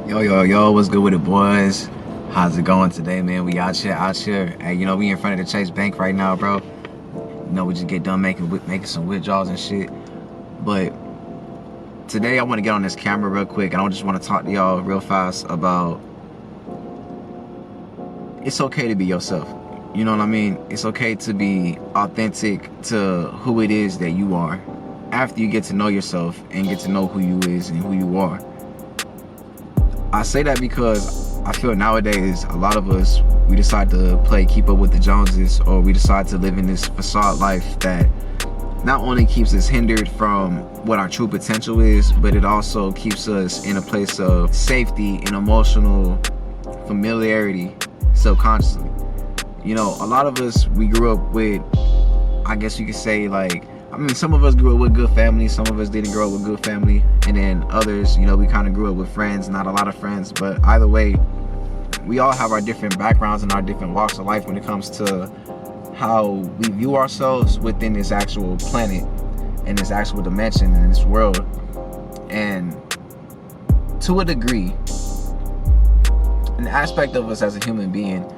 Yo, what's good with it, boys? How's it going today, man? We out here. Hey, we in front of the Chase Bank right now, bro. We just get done making some withdrawals and shit. But today I want to get on this camera real quick, and I just want to talk to y'all real fast about it's okay to be yourself. You know what I mean? It's okay to be authentic to who it is that you are after you get to know yourself and get to know who you is and who you are. I say that because I feel nowadays a lot of us, we decide to play keep up with the Joneses, or we decide to live in this facade life that not only keeps us hindered from what our true potential is, but it also keeps us in a place of safety and emotional familiarity subconsciously. A lot of us, we grew up with, I guess you could say, some of us grew up with good families, some of us didn't grow up with good family, and then others, we kind of grew up with friends, not a lot of friends, but either way, we all have our different backgrounds and our different walks of life when it comes to how we view ourselves within this actual planet and this actual dimension in this world. And to a degree, an aspect of us as a human being,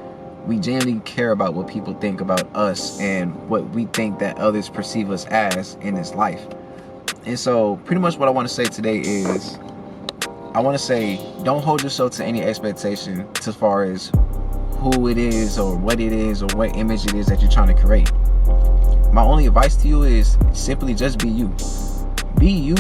we genuinely care about what people think about us and what we think that others perceive us as in this life. And so pretty much what I want to say today is, I want to say, don't hold yourself to any expectation as far as who it is or what image it is that you're trying to create. My only advice to you is simply just be you. Be you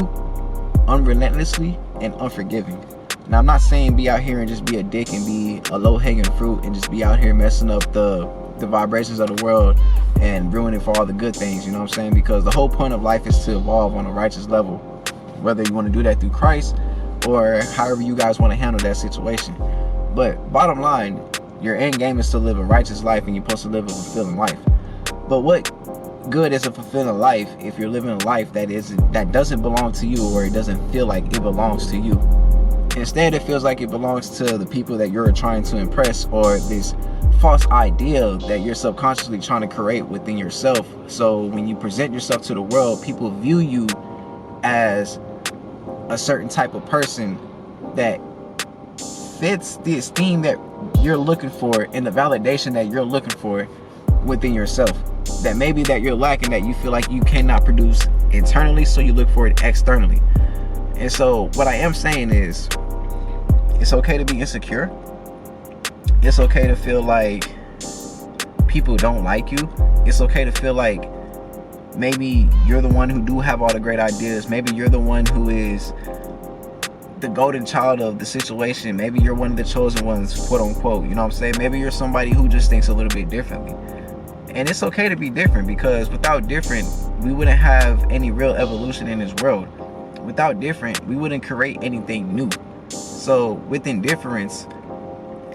unrelentlessly and unforgiving. Now, I'm not saying be out here and just be a dick and be a low-hanging fruit and just be out here messing up the vibrations of the world and ruining for all the good things, you know what I'm saying? Because the whole point of life is to evolve on a righteous level, whether you want to do that through Christ or however you guys want to handle that situation. But bottom line, your end game is to live a righteous life, and you're supposed to live a fulfilling life. But what good is a fulfilling life if you're living a life that doesn't belong to you, or it doesn't feel like it belongs to you? Instead, it feels like it belongs to the people that you're trying to impress, or this false idea that you're subconsciously trying to create within yourself. So when you present yourself to the world, people view you as a certain type of person that fits the esteem that you're looking for and the validation that you're looking for within yourself, that maybe that you're lacking, that you feel like you cannot produce internally, so you look for it externally. And so what I am saying is, it's okay to be insecure. It's okay to feel like people don't like you. It's okay to feel like maybe you're the one who do have all the great ideas. Maybe you're the one who is the golden child of the situation. Maybe you're one of the chosen ones, quote unquote. You know what I'm saying? Maybe you're somebody who just thinks a little bit differently. And it's okay to be different, because without different, we wouldn't have any real evolution in this world. Without different, we wouldn't create anything new. So with indifference,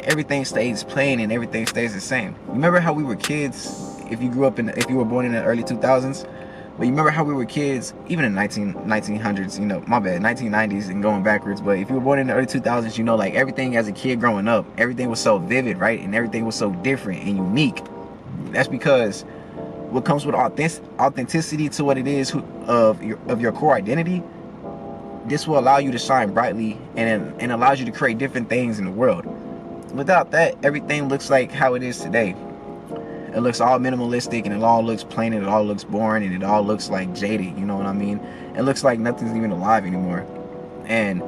everything stays plain and everything stays the same. Remember how we were kids? If you were born in the early 2000s, but you remember how we were kids, even in 1900s, 1990s and going backwards. But if you were born in the early 2000s, like everything as a kid growing up, everything was so vivid, right? And everything was so different and unique. That's because what comes with authenticity to what it is of your core identity, this will allow you to shine brightly and allows you to create different things in the world. Without that, everything looks like how it is today. It looks all minimalistic, and it all looks plain, and it all looks boring, and it all looks like jaded, you know what I mean? It looks like nothing's even alive anymore. And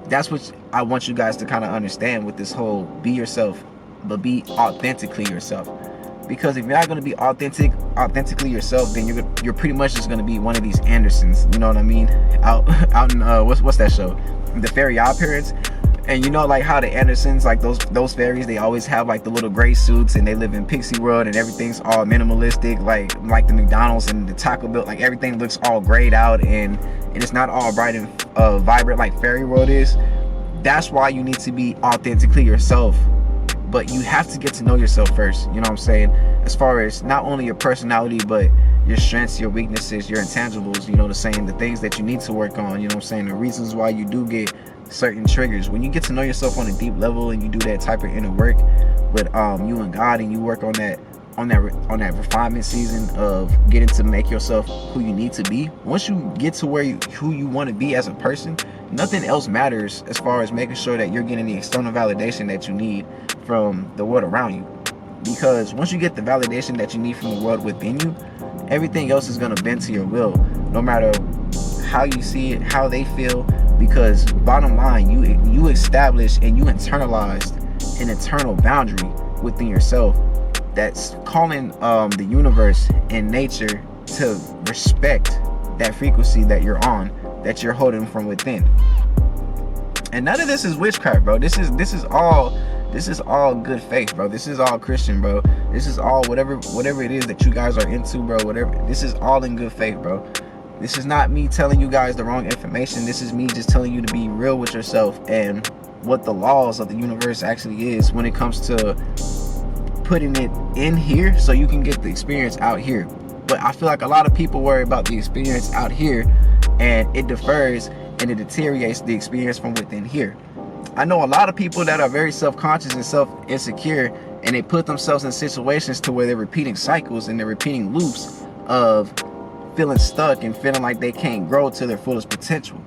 that's what I want you guys to kind of understand with this whole be yourself, but be authentically yourself. Because if you're not going to be authentically yourself, then you're pretty much just going to be one of these Andersons, you know what I mean? Out in what's that show? The Fairy Odd Parents. And like how the Andersons, like those fairies, they always have like the little gray suits, and they live in Pixie World, and everything's all minimalistic, like the McDonald's and the Taco Bell, like everything looks all grayed out, and it's not all bright and vibrant like Fairy World is. That's why you need to be authentically yourself. But you have to get to know yourself first, you know what I'm saying? As far as not only your personality, but your strengths, your weaknesses, your intangibles, the things that you need to work on, you know what I'm saying? The reasons why you do get certain triggers. When you get to know yourself on a deep level, and you do that type of inner work with you and God, and you work on that refinement season of getting to make yourself who you need to be, once you get to who you want to be as a person, Nothing else matters as far as making sure that you're getting the external validation that you need from the world around you. Because once you get the validation that you need from the world within you, everything else is going to bend to your will, no matter how you see it, how they feel. Because bottom line, you established and you internalized an eternal boundary within yourself that's calling the universe and nature to respect that frequency that you're on, that you're holding from within. And none of this is witchcraft, bro. This is all good faith, bro. This is all Christian, bro. This is all whatever it is that you guys are into, bro. Whatever. This is all in good faith, bro. This is not me telling you guys the wrong information. This is me just telling you to be real with yourself and what the laws of the universe actually is when it comes to putting it in here so you can get the experience out here. But I feel like a lot of people worry about the experience out here, and it defers and it deteriorates the experience from within here. I know a lot of people that are very self-conscious and self-insecure, and they put themselves in situations to where they're repeating cycles and they're repeating loops of feeling stuck and feeling like they can't grow to their fullest potential.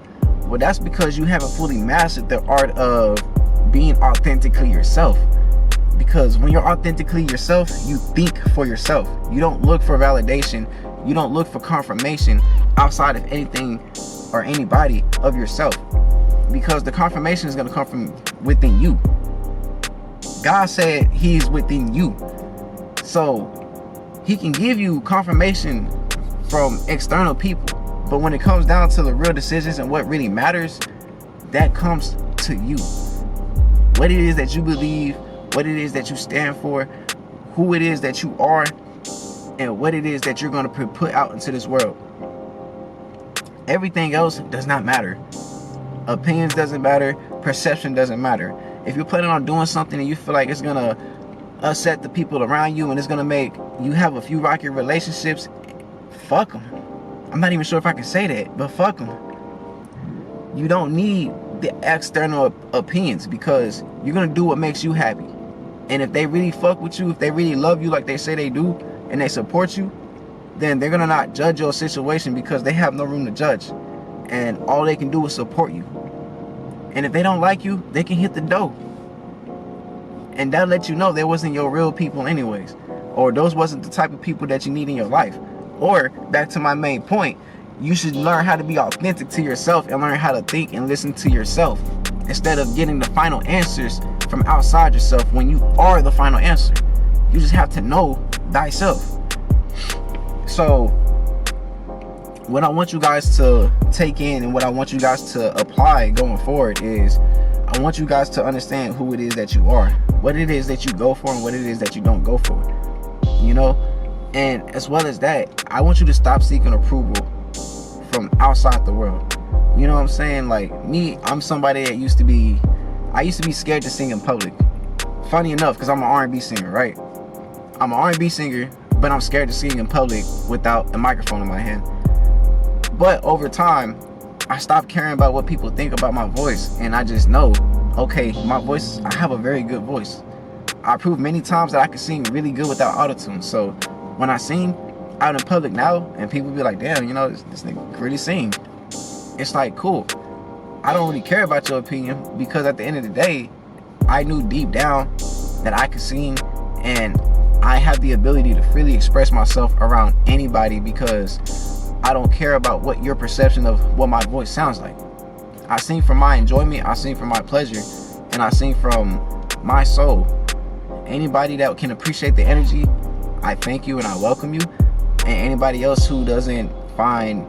Well, that's because you haven't fully mastered the art of being authentically yourself. Because when you're authentically yourself, you think for yourself. You don't look for validation. You don't look for confirmation outside of anything or anybody of yourself. Because the confirmation is going to come from within you. God said He's within you. So He can give you confirmation from external people, but when it comes down to the real decisions and what really matters, that comes to you. What it is that you believe, what it is that you stand for, who it is that you are, and what it is that you're going to put out into this world. Everything else does not matter. Opinions doesn't matter. Perception doesn't matter. If you're planning on doing something and you feel like it's going to upset the people around you and it's going to make you have a few rocky relationships, fuck them. I'm not even sure if I can say that, but fuck them. You don't need the external opinions, because you're going to do what makes you happy. And if they really fuck with you, if they really love you like they say they do, and they support you, then they're going to not judge your situation, because they have no room to judge. And all they can do is support you. And if they don't like you, they can hit the door. And that'll let you know they wasn't your real people anyways. Or those wasn't the type of people that you need in your life. Or, back to my main point, you should learn how to be authentic to yourself and learn how to think and listen to yourself, instead of getting the final answers from outside yourself when you are the final answer. You just have to know thyself. So, what I want you guys to take in and what I want you guys to apply going forward is, I want you guys to understand who it is that you are, what it is that you go for and what it is that you don't go for. You know? And as well as that, I want you to stop seeking approval from outside the world. You know what I'm saying? Like me, I'm somebody that used to be scared to sing in public. Funny enough, because I'm an R&B singer, right? I'm an R&B singer, but I'm scared to sing in public without a microphone in my hand. But over time, I stopped caring about what people think about my voice, and I just know, okay, my voice, I have a very good voice. I proved many times that I can sing really good without autotune. So when I sing out in public now, and people be like, damn, you know, this nigga can really sing. It's like, cool. I don't really care about your opinion, because at the end of the day, I knew deep down that I could sing, and I have the ability to freely express myself around anybody, because I don't care about what your perception of what my voice sounds like. I sing from my enjoyment, I sing from my pleasure, and I sing from my soul. Anybody that can appreciate the energy, I thank you and I welcome you. And anybody else who doesn't find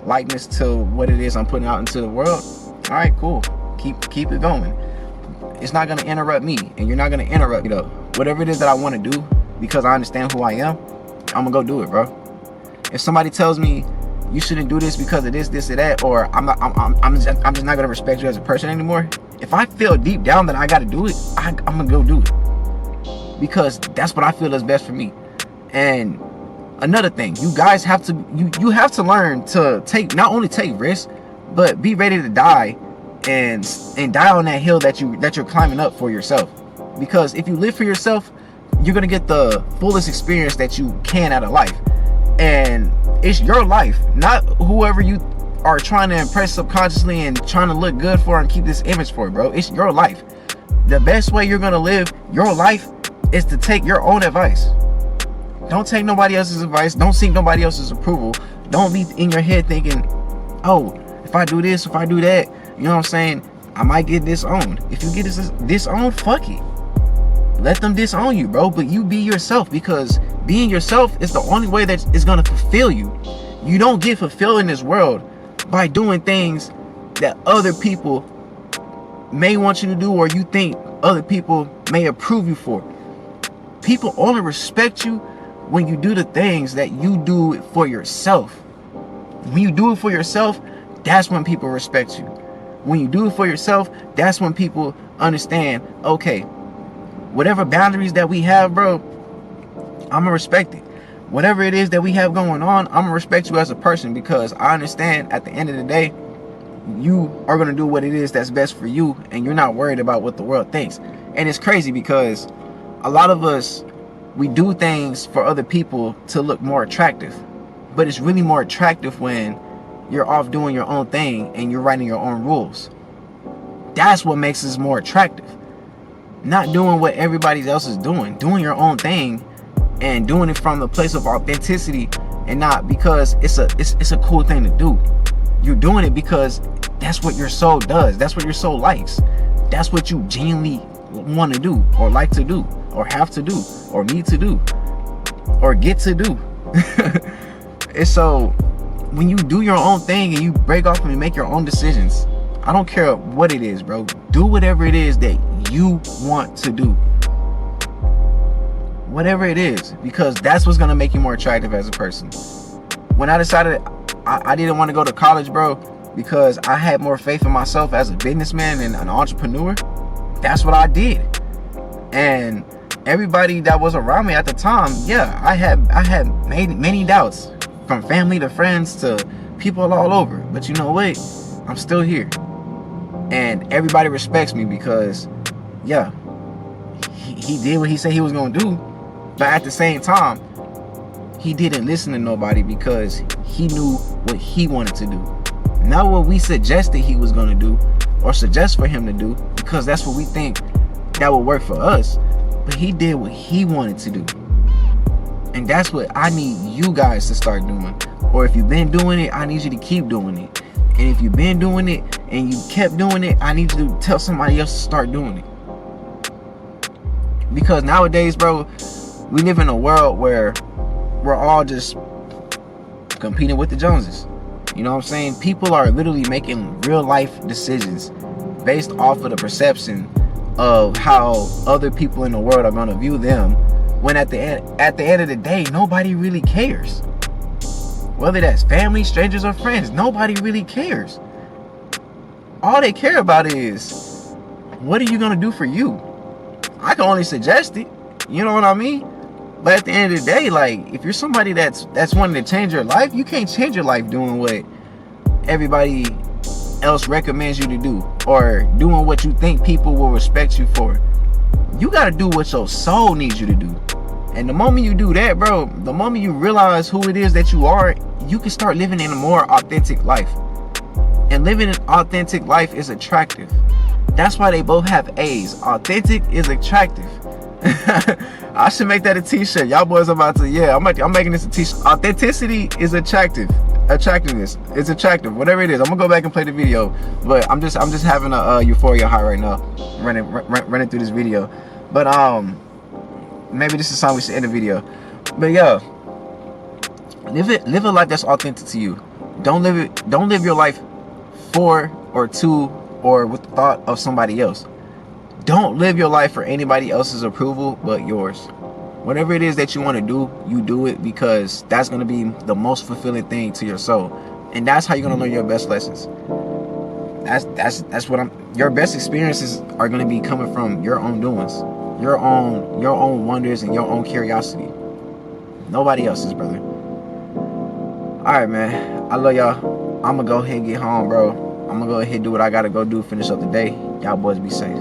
likeness to what it is I'm putting out into the world, all right, cool. Keep it going. It's not going to interrupt me, and you're not going to interrupt me though. Whatever it is that I want to do, because I understand who I am, I'm going to go do it, bro. If somebody tells me you shouldn't do this because of this or that, or I'm just not going to respect you as a person anymore, if I feel deep down that I got to do it, I'm going to go do it. Because that's what I feel is best for me. And another thing, you guys have to you have to learn to not only take risks, but be ready to die and die on that hill that you're climbing up for yourself. Because if you live for yourself, you're gonna get the fullest experience that you can out of life. And it's your life, not whoever you are trying to impress subconsciously and trying to look good for and keep this image for, bro. It's your life. The best way you're gonna live your life is to take your own advice. Don't take nobody else's advice. Don't seek nobody else's approval. Don't be in your head thinking, oh, if I do this, if I do that, you know what I'm saying, I might get disowned. If you get disowned, fuck it. Let them disown you, bro. But you be yourself, because being yourself is the only way that is gonna fulfill you. You don't get fulfilled in this world by doing things that other people may want you to do, or you think other people may approve you for. People only respect you when you do the things that you do for yourself. When you do it for yourself, that's when people respect you. When you do it for yourself, that's when people understand, okay, whatever boundaries that we have, bro, I'm gonna respect it. Whatever it is that we have going on, I'm gonna respect you as a person, because I understand at the end of the day, you are gonna do what it is that's best for you, and you're not worried about what the world thinks. And it's crazy because a lot of us, we do things for other people to look more attractive, but it's really more attractive when you're off doing your own thing and you're writing your own rules. That's what makes us more attractive. Not doing what everybody else is doing your own thing, and doing it from the place of authenticity, and not because it's a cool thing to do. You're doing it because that's what your soul does. That's what your soul likes. That's what you genuinely want to do, or like to do, or have to do, or need to do, or get to do. And so when you do your own thing and you break off and make your own decisions, I don't care what it is, bro. Do whatever it is that you want to do. Whatever it is, because that's what's gonna make you more attractive as a person. When I decided I didn't want to go to college, bro, because I had more faith in myself as a businessman and an entrepreneur, that's what I did. And everybody that was around me at the time, yeah, I had made many doubts, from family to friends to people all over. But you know what? I'm still here. And everybody respects me because, yeah, he did what he said he was going to do. But at the same time, he didn't listen to nobody because he knew what he wanted to do. Not what we suggested he was going to do or suggest for him to do, because that's what we think that would work for us. But he did what he wanted to do. And that's what I need you guys to start doing. Or if you've been doing it, I need you to keep doing it. And if you've been doing it and you kept doing it, I need you to tell somebody else to start doing it. Because nowadays, bro, we live in a world where we're all just competing with the Joneses. You know what I'm saying? People are literally making real life decisions based off of the perception of how other people in the world are going to view them, when at the end of the day, nobody really cares. Whether that's family, strangers, or friends, nobody really cares. All they care about is, what are you going to do for you? I can only suggest it. You know what I mean? But at the end of the day, like, if you're somebody that's wanting to change your life, you can't change your life doing what everybody else recommends you to do, or doing what you think people will respect you for. You got to do what your soul needs you to do. And the moment you do that, bro, the moment you realize who it is that you are, you can start living in a more authentic life. And living an authentic life is attractive. That's why they both have A's. Authentic is attractive. I should make that a t-shirt. Y'all boys about to, yeah, I'm making this a t-shirt. Authenticity is attractive. Attractiveness is attractive. Whatever it is. I'm gonna go back and play the video. But I'm just having a euphoria high right now, running through this video. But maybe this is how we should end the video. But yeah, live a life that's authentic to you. Don't live your life for or to or with the thought of somebody else. Don't live your life for anybody else's approval but yours. Whatever it is that you want to do, you do it, because that's going to be the most fulfilling thing to your soul. And that's how you're going to learn your best lessons. That's what your best experiences are going to be coming from your own doings, your own wonders, and your own curiosity. Nobody else's, brother. Alright, man, I love y'all. I'm gonna go ahead and get home, bro. I'm gonna go ahead and do what I gotta go do, finish up the day. Y'all boys be safe.